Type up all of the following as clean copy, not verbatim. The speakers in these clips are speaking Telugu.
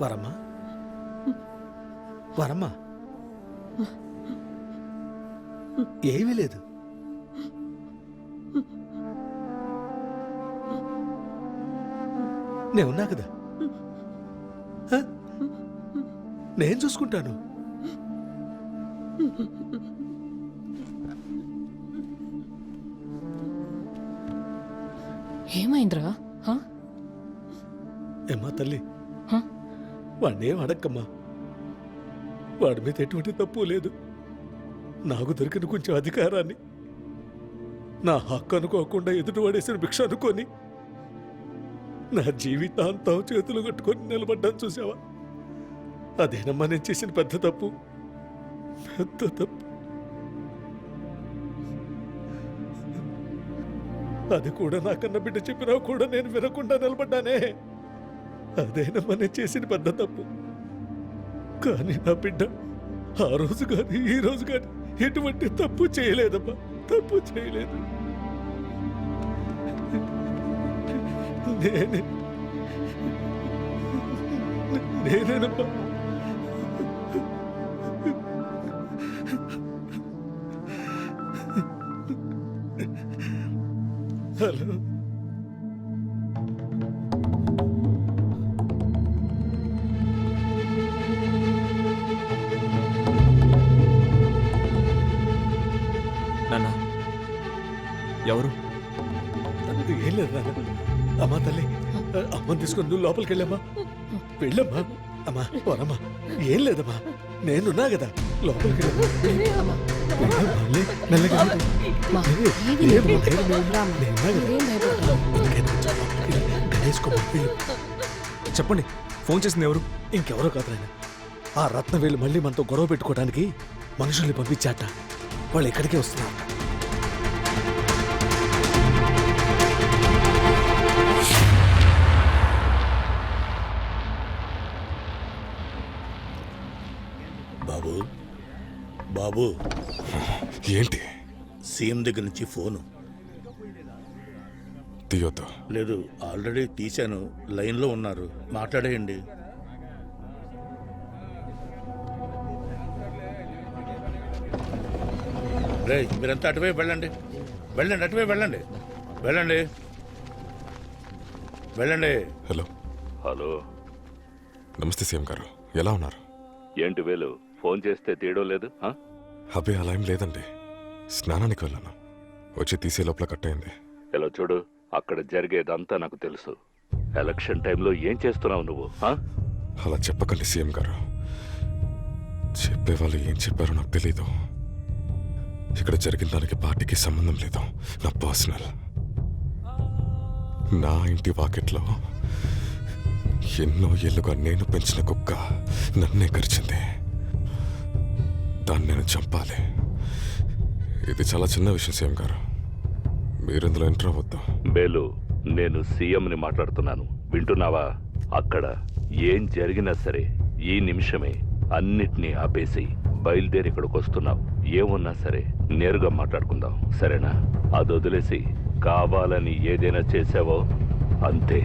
వరమ్మా వరమ్మా ఏమీ లేదు. నేనున్నా కదా, హ? నేను చూసుకుంటాను. ఏమైందిరా? ఏమ్మా తల్లి, వాడినేం అడక్కమ్మా. వాడి మీద ఎటువంటి తప్పు లేదు. నాకు దొరికిన కొంచెం అధికారాన్ని నా హక్కు అనుకోకుండా ఎదుటి పడేసిన భిక్ష అనుకొని నా జీవితాంతం చేతులు కట్టుకొని నిలబడ్డాను చూసావా? అదేనమ్మా నేను చేసిన పెద్ద తప్పు, పెద్ద తప్పు. అది కూడా నాకన్న బిడ్డ చెప్పినా కూడా నేను వినకుండా నిలబడ్డానే. అదేనమ్మా నేను చేసిన పెద్ద తప్పు. కానీ నా బిడ్డ ఆ రోజు కానీ ఈ రోజు కానీ ఎటువంటి తప్పు చేయలేదమ్మా, తప్పు చేయలేదు. నేనేనమ్మా హలో. నాన్న ఎవరు? ఏం లేదు నాన్న. అమ్మా తల్లి, అమ్మని తీసుకొని నువ్వు లోపలికి వెళ్ళమ్మా. వెళ్ళమ్మా. అమ్మా పోరమ్మా, ఏం లేదమ్మా, నేనున్నా కదా, లోపలికి వెళ్ళమ్మా. మెల్లగా చెప్పండి, ఫోన్ చేసింది ఎవరు? ఇంకెవరో కాదురాయన, ఆ రత్నవేలు మళ్ళీ మనతో గొడవ పెట్టుకోవడానికి మనుషుల్ని పంపించాట. వాళ్ళు ఎక్కడికే వస్తున్నారు. బాబు బాబు, ఏంటి? సీఎం దగ్గర నుంచి ఫోను. తీయొద్దు. లేదు, ఆల్రెడీ తీశాను, లైన్లో ఉన్నారు, మాట్లాడేయండి. రే, మీరంతా అటువైపు వెళ్ళండి, వెళ్ళండి, అటువైపు వెళ్ళండి, వెళ్ళండి, వెళ్ళండి. హలో. హలో, నమస్తే సీఎం గారు, ఎలా ఉన్నారు? ఏంటి వేలు, ఫోన్ చేస్తే తీయడం లేదు? అబ్బే అలా ఏం లేదండి, స్నానానికి వెళ్ళాను, వచ్చి తీసే లోపల కట్ అయింది. ఇలా చూడు, అక్కడ జరిగేదంతా నాకు తెలుసు. ఎలక్షన్ టైంలో ఏం చేస్తున్నావు నువ్వు? అలా చెప్పకండి సీఎం గారు, చెప్పేవాళ్ళు ఏం చెప్పారో నాకు తెలీదు. ఇక్కడ జరిగిన దానికి పార్టీకి సంబంధం లేదు, నా పర్సనల్. నా ఇంటి వాకిట్లో ఎన్నో ఏళ్ళుగా నేను పెంచిన కుక్క నన్నే కరిచింది. దాన్ని నేను చంపాలి. ఇది చాలా చిన్న విషయం సీఎం గారు, మీరిందులో ఎంటర్ అవ్వద్దు. బేలు, నేను సీఎంని మాట్లాడుతున్నాను, వింటున్నావా? అక్కడ ఏం జరిగినా సరే ఈ నిమిషమే అన్నిటినీ ఆపేసి బయలుదేరి ఇక్కడికి వస్తున్నావు. ఏమున్నా సరే నేరుగా మాట్లాడుకుందాం, సరేనా? అది వదిలేసి కావాలని ఏదైనా చేసావో అంతే,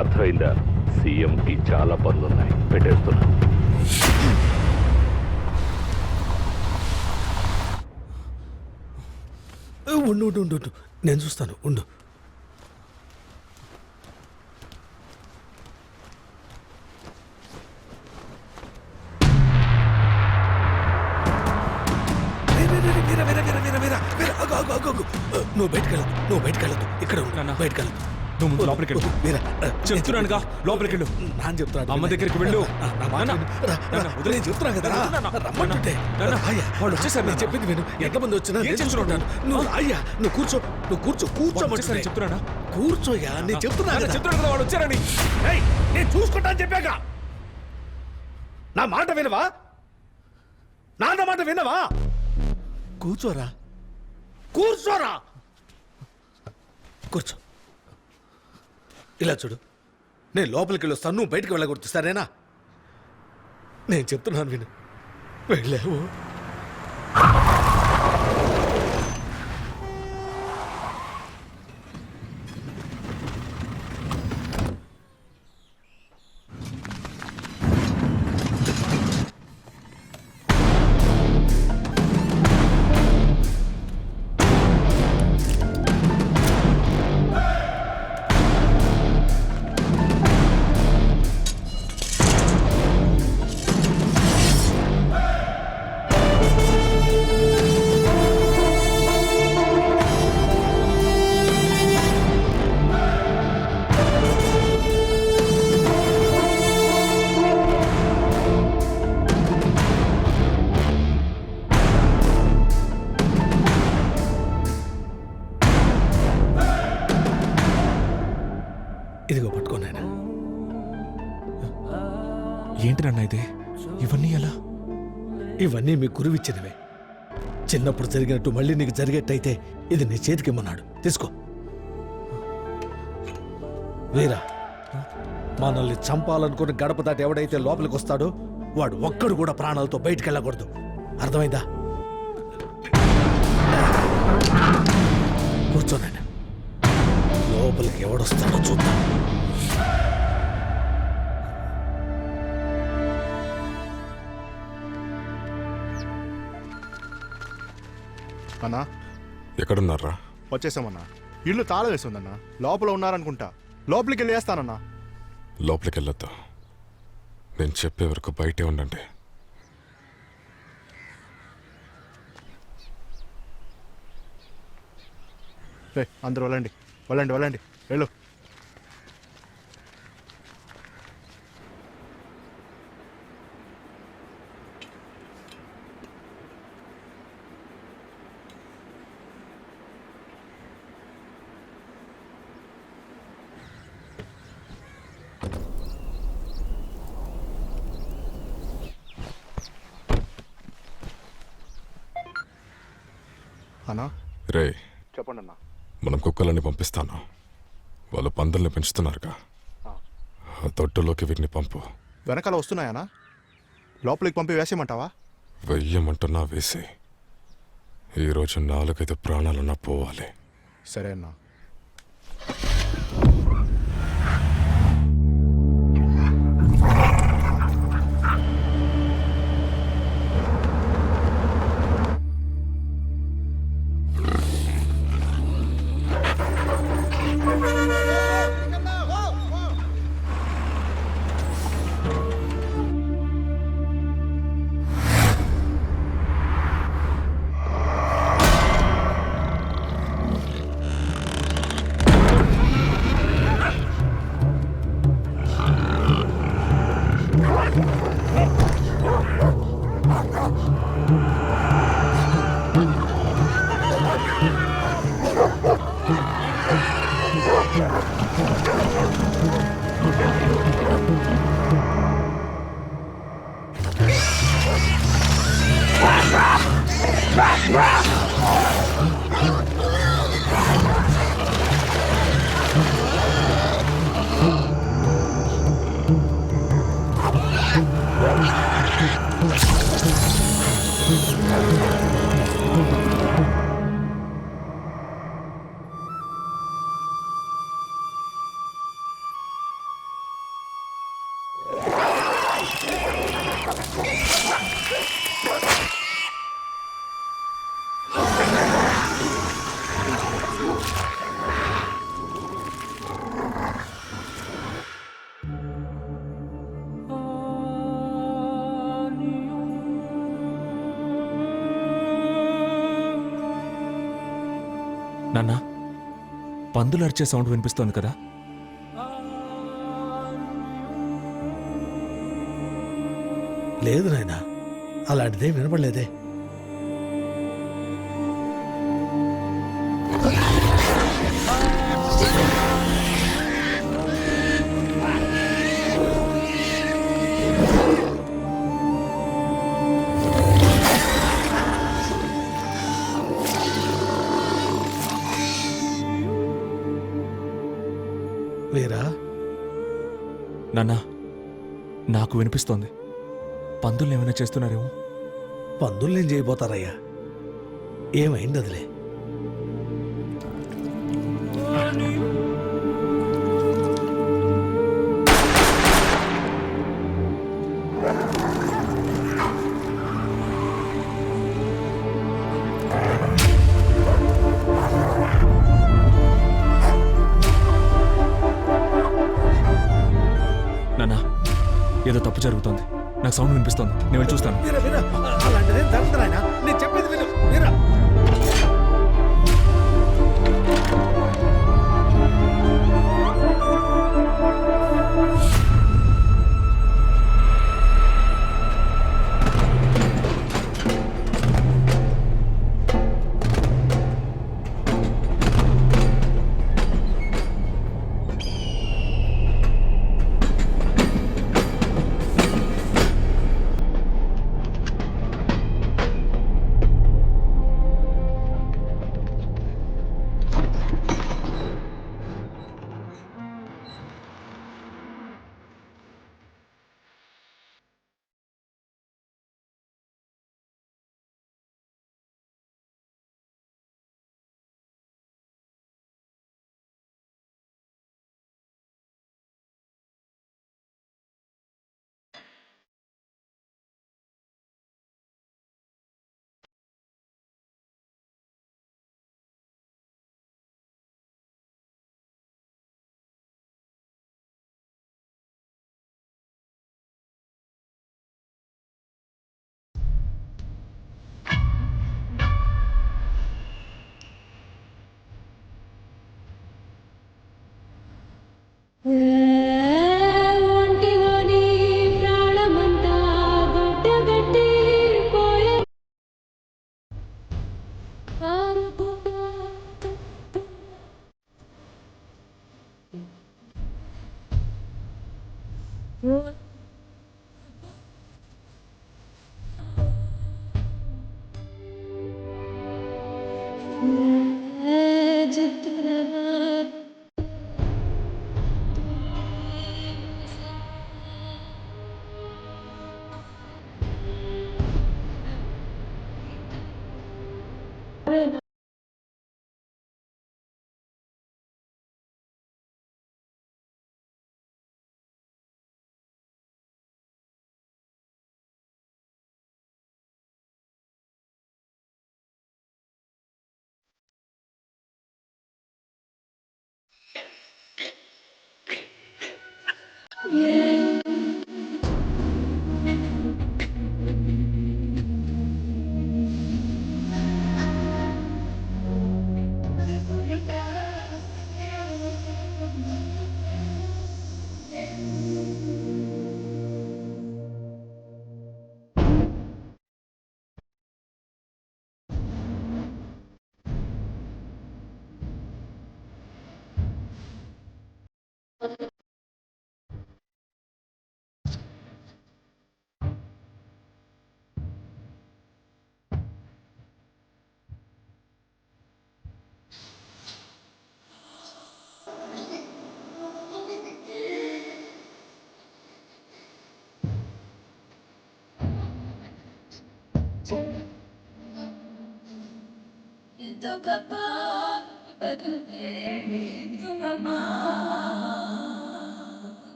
అర్థమైందా? సీఎంకి చాలా పనులున్నాయి, పెట్టేస్తున్నా. ఉండు ఉండు ఉండు ఉండు, నేను చూస్తాను, ఉండు. నువ్వు బయటకెళ్ళదు, నువ్వు బయటకెళ్ళదు, ఇక్కడ నాన్న. బయటకెళ్ళదు. నువ్వు లోపలికి వెళ్ళు. చెప్తున్నానుగా, లోపలికి వెళ్ళు. నాన్న చెప్తాడు, అమ్మ దగ్గరికి వెళ్ళు. నేను చెప్తున్నా కదా, రమ్మంటుంటే. వాళ్ళు వచ్చేసారు, నేను చెప్పింది విను. ఎంతమంది వచ్చినా ఏం చేస్తున్నావు? నువ్వు అయ్యా, నువ్వు కూర్చో, నువ్వు కూర్చో, కూర్చోమంటే చెప్తున్నా, కూర్చోయ్యా, నేను చెప్తున్నా కదా. చెప్తున్నాను కదా, వాళ్ళు వచ్చారని. నేను చూసుకుంటా అని చెప్పాక నా మాట వినవా? నాన్న మాట వినవా? కూర్చోరా, కూర్చోరా, కూర్చో. ఇలా చూడు, నేను లోపలికి వెళ్ళొస్తాను, నువ్వు బయటికి వెళ్ళకూడదు, సరేనా? నేను చెప్తున్నాను విను. వెళ్ళావు ఇదిగో పట్టుకోనాయనా. ఏంటి నాన్న ఇది? ఇవన్నీ ఎలా? ఇవన్నీ మీ గురువిచ్చినవే. చిన్నప్పుడు జరిగినట్టు మళ్ళీ నీకు జరిగేట్టయితే ఇది నీ చేతికి ఇమ్మన్నాడు. తీసుకో. వీరా, మనల్ని చంపాలనుకుని గడప దాటి ఎవడైతే లోపలికి వస్తాడో వాడు ఒక్కడు కూడా ప్రాణాలతో బయటికి వెళ్ళకూడదు. అర్థమైందా? కూర్చోనండి. లోపలికి ఎవడొస్తాడో చూద్దాం. అన్నా ఎక్కడున్నారా? వచ్చేసామన్నా. ఇల్లు తాళం వేసి ఉందన్నా. లోపల ఉన్నారనుకుంటా. లోపలికి వెళ్ళి వేస్తానన్నా. లోపలికి వెళ్ళొద్దు. నేను చెప్పే వరకు బయటే ఉండండి. రే అందరూ వెళ్ళండి, వెళ్ళండి, వెళ్ళండి, వెళ్ళు. అన్నా రే, చెప్పండి అన్నా. మనం కుక్కలని పంపిస్తాను. వాళ్ళు పందుల్ని పెంచుతున్నారుగా. ఆ తొట్టులోకి వీటిని పంపు. వెనకాల వస్తున్నాయనా? లోపలికి పంపి వేసేయమంటావా? వెయ్యమంటున్నా వేసి. ఈరోజు 4-5 ప్రాణాలన్నా పోవాలి. సరే అన్నా. నాన్న, పందులు అరిచే సౌండ్ వినిపిస్తోంది కదా? లేదు నాయనా, అలాంటిదే వినపడలేదే. వీరా, నాన్న, నాకు వినిపిస్తోంది. పందులు ఏమైనా చేస్తున్నారేమో. పందుల్నేం చేయబోతారయ్యా? ఏమైంది అదిలే. నాన్న, ఏదో తప్పు జరుగుతోంది. నాకు సౌండ్ వినిపిస్తోంది. నేను వెళ్ళి చూస్తాను. వీరా, వీరా, అలాంటిదేం జరగదు నాయనా. నేను చెప్పేది విను. వీరా,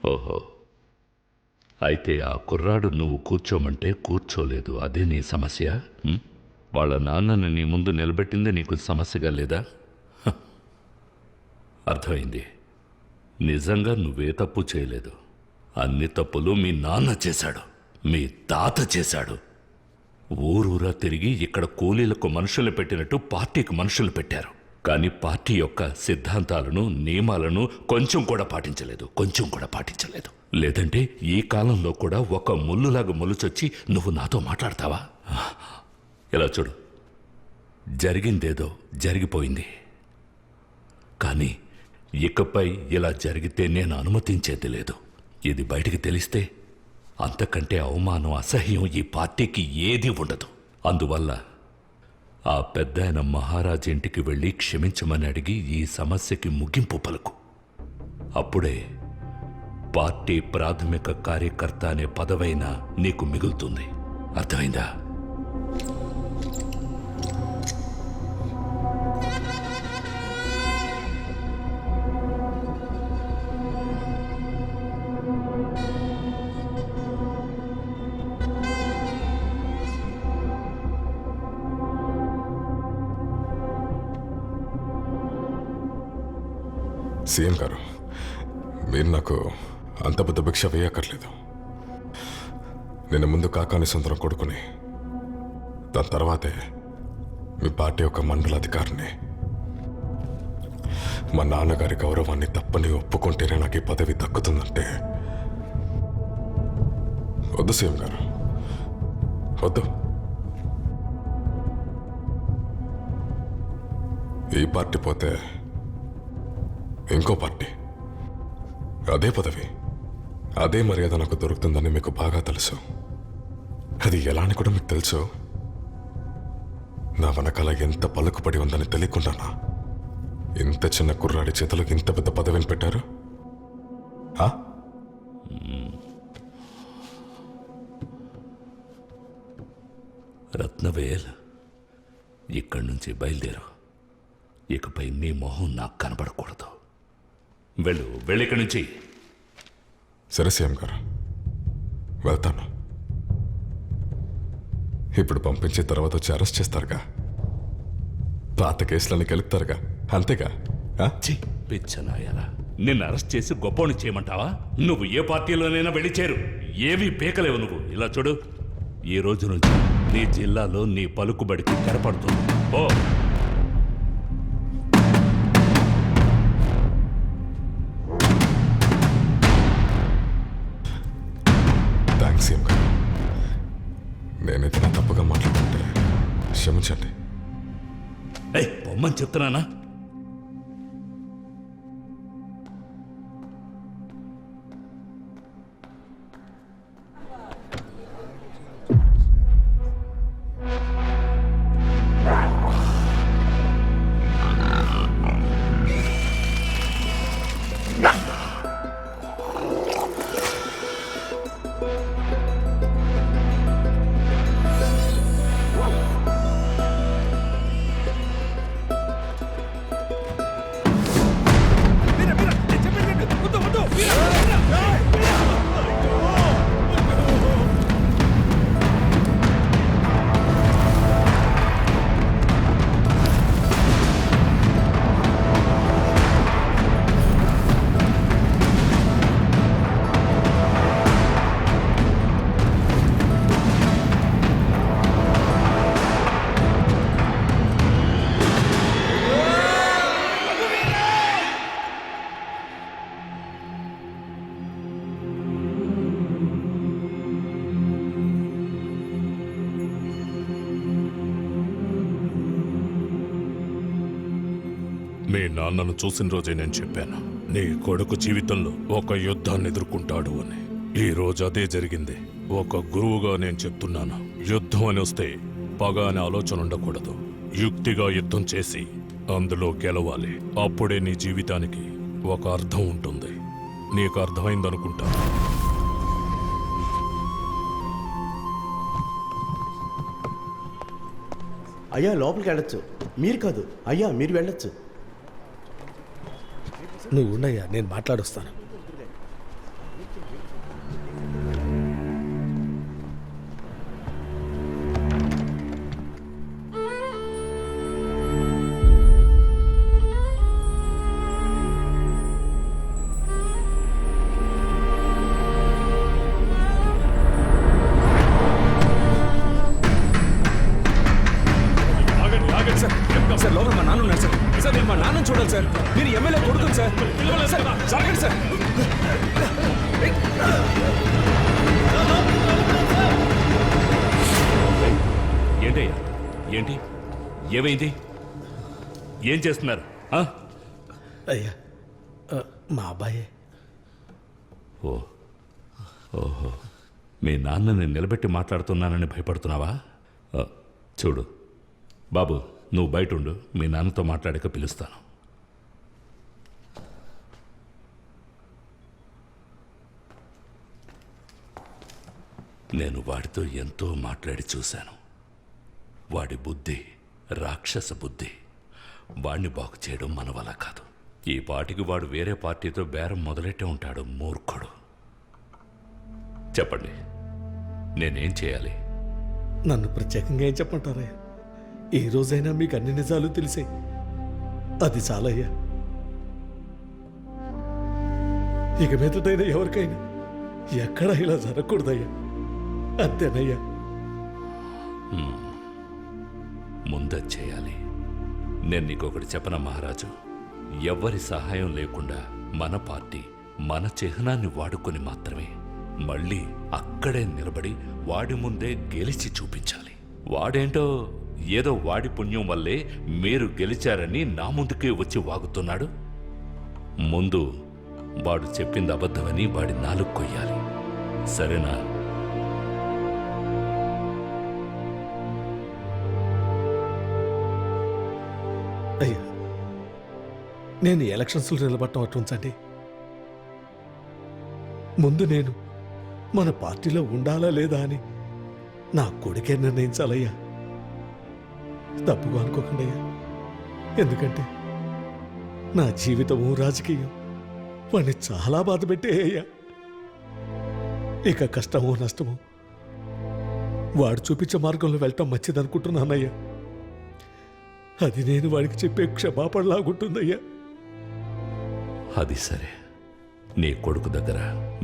ఓహో, అయితే ఆ కుర్రాడు నువ్వు కూర్చోమంటే కూర్చోలేదు, అదే నీ సమస్య? వాళ్ళ నాన్నని నీ ముందు నిలబెట్టిందే నీకు సమస్యగా లేదా? హ, అర్థమైంది. నిజంగా నువ్వే తప్పు చేయలేదు. అన్ని తప్పులు మీ నాన్న చేశాడు, మీ తాత చేశాడు. ఊరూరా తిరిగి ఇక్కడ కూలీలకు మనుషులు పెట్టినట్టు పార్టీకి మనుషులు పెట్టారు. కానీ పార్టీ యొక్క సిద్ధాంతాలను, నియమాలను కొంచెం కూడా పాటించలేదు. లేదంటే ఈ కాలంలో కూడా ఒక ముల్లులాగా మొలుచొచ్చి నువ్వు నాతో మాట్లాడతావా? ఇలా చూడు, జరిగిందేదో జరిగిపోయింది. కానీ ఇకపై ఇలా జరిగితే నేను అనుమతించేది లేదు. ఇది బయటికి తెలిస్తే అంతకంటే అవమానం, అసహ్యం ఈ పార్టీకి ఏదీ ఉండదు. అందువల్ల ఆ పెద్దాయన మహారాజ్ ఇంటికి వెళ్ళి క్షమించమని అడిగి ఈ సమస్యకి ముగింపు పలుకు. అప్పుడే పార్టీ ప్రాథమిక కార్యకర్త అనే పదవైనా నీకు మిగులుతుంది. అర్థమైందా? సీఎం గారు, మీరు నాకు అంత పెద్ద భిక్ష వేయక్కర్లేదు. నేను ముందు కాకాని సుందరం కొడుకుని, దాని తర్వాతే మీ పార్టీ యొక్క మండల అధికారిని. మా నాన్నగారి గౌరవాన్ని తప్పని ఒప్పుకుంటేనే నాకు ఈ పదవి దక్కుతుందంటే వద్దు సీఎం గారు, వద్దు. ఈ పార్టీ పోతే ఇంకో పార్టీ, అదే పదవి, అదే మర్యాద నాకు దొరుకుతుందని మీకు బాగా తెలుసు. అది ఎలా అని కూడా మీకు తెలుసు. నా వెనకాల ఎంత పలుకుపడి ఉందని తెలియకుండానా ఇంత చిన్న కుర్రాడి చేతులకు ఇంత పెద్ద పదవిని పెట్టారు? రత్నవేల్, ఇక్కడి నుంచి బయలుదేరు. ఇకపై నీ మొహం నాకు కనబడకూడదు. వెళ్ళిక్కడి నుంచి. సరే సీఎం గారు, వెళ్తాను. ఇప్పుడు పంపించే తర్వాత వచ్చి అరెస్ట్ చేస్తారుగా, పాత కేసులని కలుపుతారుగా, అంతేగా? పిచ్చనాయాలా, నిన్ను అరెస్ట్ చేసి గొప్పని చేయమంటావా? నువ్వు ఏ పార్టీలోనైనా వెళ్ళి చేరు, ఏవి పీకలేవు నువ్వు. ఇలా చూడు, ఈ రోజు నుంచి నీ జిల్లాలో నీ పలుకుబడికి తెరపడుతుంది. ఓ ఏయ్ పొమ్మని చెప్తున్నానా? మీ నాన్నను చూసిన రోజే నేను చెప్పాను, నీ కొడుకు జీవితంలో ఒక యుద్ధాన్ని ఎదుర్కొంటాడు అని. ఈ రోజు అదే జరిగింది. ఒక గురువుగా నేను చెప్తున్నాను, యుద్ధం అని వస్తే పగ అనే ఆలోచన ఉండకూడదు. యుక్తిగా యుద్ధం చేసి అందులో గెలవాలి. అప్పుడే నీ జీవితానికి ఒక అర్థం ఉంటుంది. నీకు అర్థమైందనుకుంటా. అయ్యా లోపలికి వెళ్ళొచ్చు. మీరు కాదు అయ్యా, మీరు వెళ్ళొచ్చు. నువ్వు ఉండయ్యా, నేను మాట్లాడొస్తాను. సార్ లోపల మా నాన్న ఉన్నారు సార్. సార్ నేను మా నాన్నని చూడాలి సార్. మీరు ఎమ్మెల్యే కొడుకుని సార్. సార్ జరగండి సార్. ఏంటయ్యా, ఏంటి, ఏమైంది, ఏం చేస్తున్నారు? అయ్యా, మా అబ్బాయే. ఓహో, మీ నాన్నని నిలబెట్టి మాట్లాడుతున్నానని భయపడుతున్నావా? చూడు బాబు, నువ్వు బయట ఉండు, మీ నాన్నతో మాట్లాడాక పిలుస్తాను. నేను వాడితో ఎంతో మాట్లాడి చూశాను. వాడి బుద్ధి రాక్షస బుద్ధి. వాడిని బాగు చేయడం మన వల్ల కాదు. ఈ పాటికి వాడు వేరే పార్టీతో బేరం మొదలెట్టే ఉంటాడు, మూర్ఖుడు. చెప్పండి, నేనేం చేయాలి? నన్ను ప్రత్యేకంగా ఏం చెప్పంటారయ్యా? ఈ రోజైనా మీకు అన్ని నిజాలు తెలిసే, అది చాలయ్యా. ఇక మీదటైనా ఎవరికైనా ఎక్కడా ఇలా జరగకూడదయ్యా. అంతేనయ్యా. ముందది చేయాలి. నేను నీకొకటి చెప్పనా మహారాజు, ఎవ్వరి సహాయం లేకుండా మన పార్టీ మన చిహ్నాన్ని వాడుకొని మాత్రమే మళ్ళీ అక్కడే నిలబడి వాడి ముందే గెలిచి చూపించాలి. వాడేంటో ఏదో వాడి పుణ్యం వల్లే మీరు గెలిచారని నా ముందుకే వచ్చి వాగుతున్నాడు. ముందు వాడు చెప్పింది అబద్ధమని వాడి నాలుగు కొయ్యాలి, సరేనా? అయ్యా, నేను ఎలక్షన్స్లో నిలబడటం అటుంచండి. ముందు నేను మన పార్టీలో ఉండాలా లేదా అని నా కొడుకే నిర్ణయించాలయ్యా. తప్పుగా అనుకోకండి అయ్యా. ఎందుకంటే నా జీవితము రాజకీయం వాడిని చాలా బాధ పెట్టేయ్యా. ఇక కష్టమో నష్టమో వాడు చూపించే మార్గంలో వెళ్ళటం మంచిదనుకుంటున్నానయ్యా. అది నేను వాడికి చెప్పే క్షమాపణలాగుంటుందయ్యా. అది సరే, నీ కొడుకు దగ్గర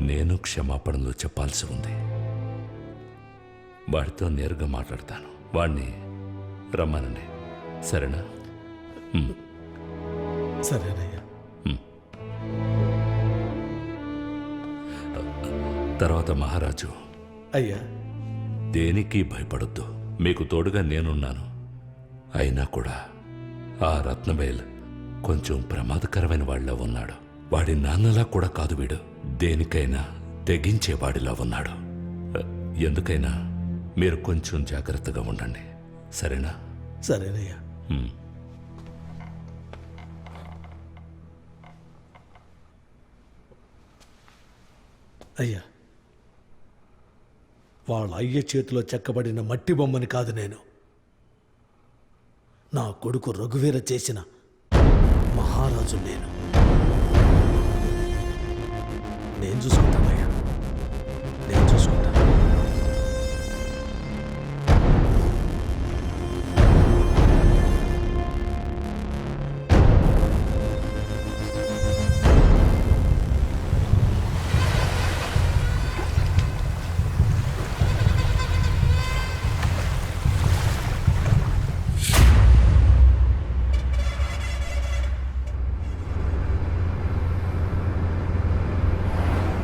నేను క్షమాపణలు చెప్పాల్సి ఉంది. వాడితో నేరుగా మాట్లాడతాను. వాడిని రమ్మనండి, సరేనా? సరేనయ్యా. తర్వాత మహారాజు, అయ్యా, దేనికి భయపడొద్దు. మీకు తోడుగా నేనున్నాను. అయినా కూడా ఆ రత్నబేల్ కొంచెం ప్రమాదకరమైన వాళ్ళ ఉన్నాడు. వాడి నాన్నలా కూడా కాదు వీడు. దేనికైనా తెగించేవాడిలా ఉన్నాడు. ఎందుకైనా మీరు కొంచెం జాగ్రత్తగా ఉండండి, సరేనా? సరేనయ్యా. హ్మ్. అయ్యా, వాళ్ళ అయ్య చేతిలో చెక్కబడిన మట్టి బొమ్మని కాదు నేను. నా కొడుకు రఘువీర చేసిన మహారాజు నేను చూసుకుంటానయ్యా, నేను చూసుకుంటాను.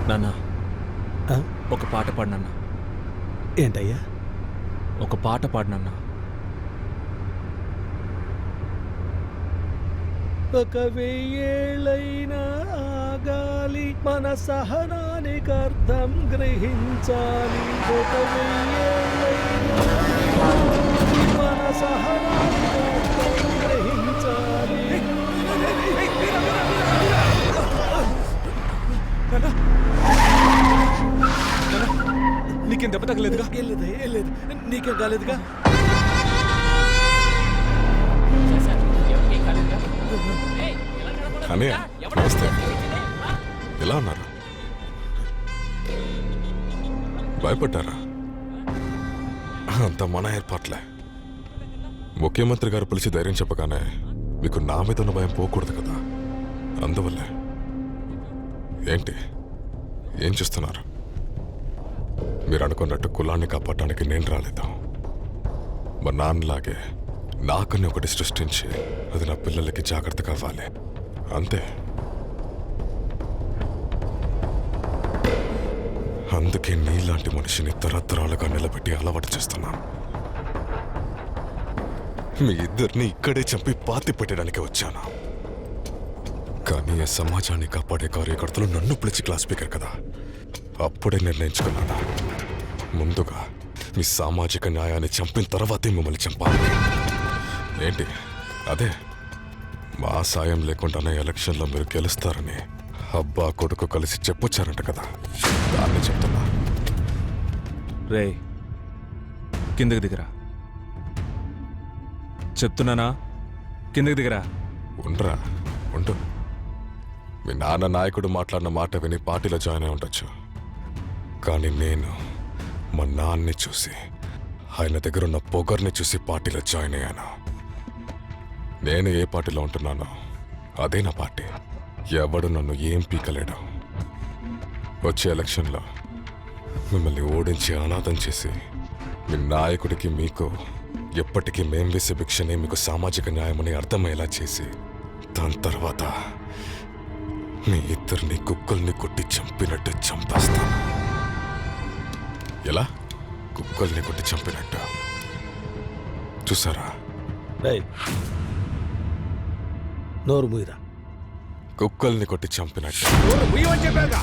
నాన్న, ఆ? ఒక పాట పాడినన్నా. ఏంటయ్యా? ఒక పాట పాడినన్నా. ఒక వెయ్యేళ్ళైనా ఆగాలి, మన సహనానికి అర్థం గ్రహించాలి. ఒక వెయ్యేళ్ళైనా ఆగాలి, మన సహనానికి అర్థం గ్రహించాలి. నీకేం దెబ్బ తగలేదుగా? ఏం లేదు, నీకేం కాలేదుగా? అన్నయ్య నమస్తే. ఎలా ఉన్నారు? భయపడ్డారా? అంత మన ఏర్పాట్లే. ముఖ్యమంత్రి గారు పిలిచి ధైర్యం చెప్పగానే మీకు నా మీద ఉన్న భయం పోకూడదు కదా, అందువల్లే. ఏంటి ఏం చేస్తున్నారు? మీరు అనుకున్నట్టు కులాన్ని కాపాడటానికి నేను రాలేదు. మా నాన్నలాగే నాకని ఒకటి సృష్టించి అది నా పిల్లలకి జాగ్రత్త కావాలి, అంతే. అందుకే నీలాంటి మనిషిని తరతరాలుగా నిలబెట్టి అలవాటు చేస్తున్నాను. మీ ఇద్దరిని ఇక్కడే చంపి పాతి పెట్టడానికి వచ్చాను. కానీ ఆ సమాజాన్ని కాపాడే కార్యకర్తలు నన్ను పిలిచి క్లాస్ స్పీకర్ కదా, అప్పుడే నిర్ణయించుకున్నాను. ముందుగా మీ సామాజిక న్యాయాన్ని చంపిన తర్వాతే మిమ్మల్ని చంపాలి. ఏంటి అదే? మా సాయం లేకుండానే ఎలక్షన్లో మీరు గెలుస్తారని అబ్బా కొడుకు కలిసి చెప్పొచ్చారంట కదా, దాన్ని చెప్తున్నా. రే, కిందకి దిగరా. చెప్తున్నానా, కిందకి దిగరా. ఉండరా, ఉండు. మీ నాన్న నాయకుడు మాట్లాడిన మాట విని పార్టీలో జాయిన్ అయి ఉండొచ్చు, కానీ నేను మా నాన్నని చూసి, ఆయన దగ్గర ఉన్న పొగర్ని చూసి పార్టీలో జాయిన్ అయ్యాను. నేను ఏ పార్టీలో ఉంటున్నానో అదే నా పార్టీ. ఎవడు నన్ను ఏం పీకలేడు. వచ్చే ఎలక్షన్లో మిమ్మల్ని ఓడించి అనాథం చేసి మీ నాయకుడికి మీకు ఎప్పటికీ మేం వేసే భిక్షనే మీకు సామాజిక న్యాయమని అర్థమయ్యేలా చేసి దాని తర్వాత మీ ఇద్దరిని కుక్కల్ని కొట్టి చంపినట్టు చంపేస్తాను. ఎలా? కుక్కల్ని కొట్టి చంపినట్టు. చూసారా? రేయ్, నోరు మూయరా. కుక్కల్ని కొట్టి చంపినట్టు. నోరు మూయమని చెప్పాగా.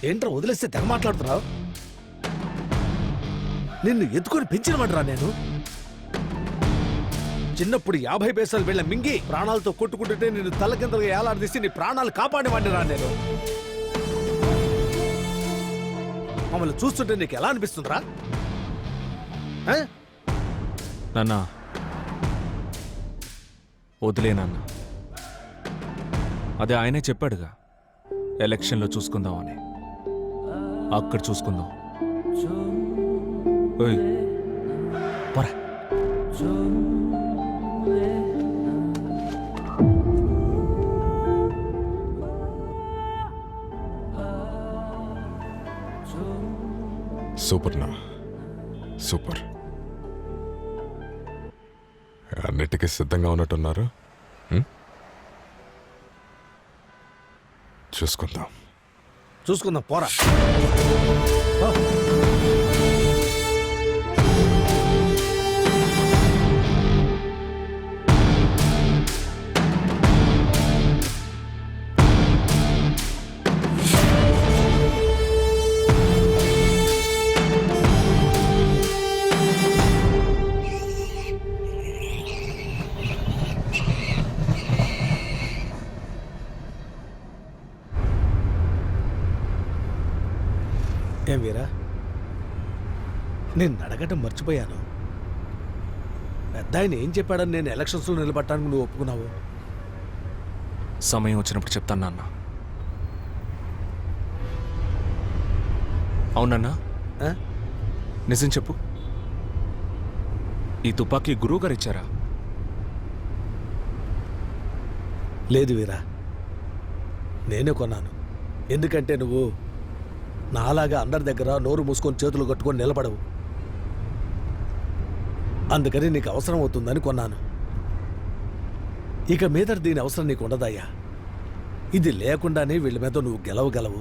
ఏంట్రా వదిలేస్తే తెగ మాట్లాడుతున్నావు? నిన్ను ఎత్తుకొని పెంచినవాడురా నేను. చిన్నప్పుడు 50 పైసలు వెళ్ళ మింగి ప్రాణాలతో కొట్టుకుంటుంటే నిన్ను తలకిందలుగా ఏలాడదీసి నీ ప్రాణాలు కాపాడేవాడిని రా నేను. మమ్మల్ని చూస్తుంటే నీకు ఎలా అనిపిస్తుందిరా? నాన్న, వదిలే నాన్న. అదే ఆయనే చెప్పాడుగా, ఎలక్షన్లో చూసుకుందామని. అక్కడ చూసుకుందాం. ఓయ్, పోరా. సూపర్ నా, సూపర్. అన్నిటికీ సిద్ధంగా ఉన్నట్టున్నారు. చూసుకుందాం. చూసుకుందాం పోరా పో. ఏం వీరా నేను అడగటం మర్చిపోయాను. పెద్ద ఆయన ఏం చెప్పాడని నేను ఎలక్షన్స్లో నిలబడటానికి నువ్వు ఒప్పుకున్నావు? సమయం వచ్చినప్పుడు చెప్తాను నాన్న. అవునన్నా, ఆ? నిజం చెప్పు, ఈ తుపాకీ గురువు గారు ఇచ్చారా? లేదు వీరా, నేనే కొన్నాను. ఎందుకంటే నువ్వు నాలాగా అందరి దగ్గర నోరు మూసుకొని చేతులు కట్టుకొని నిలబడవు. అందుకని నీకు అవసరం అవుతుందని కొన్నాను. ఇక మీద దీని అవసరం నీకు ఉండదయ్యా. ఇది లేకుండానే వీళ్ళ మీద నువ్వు గెలవగలవు.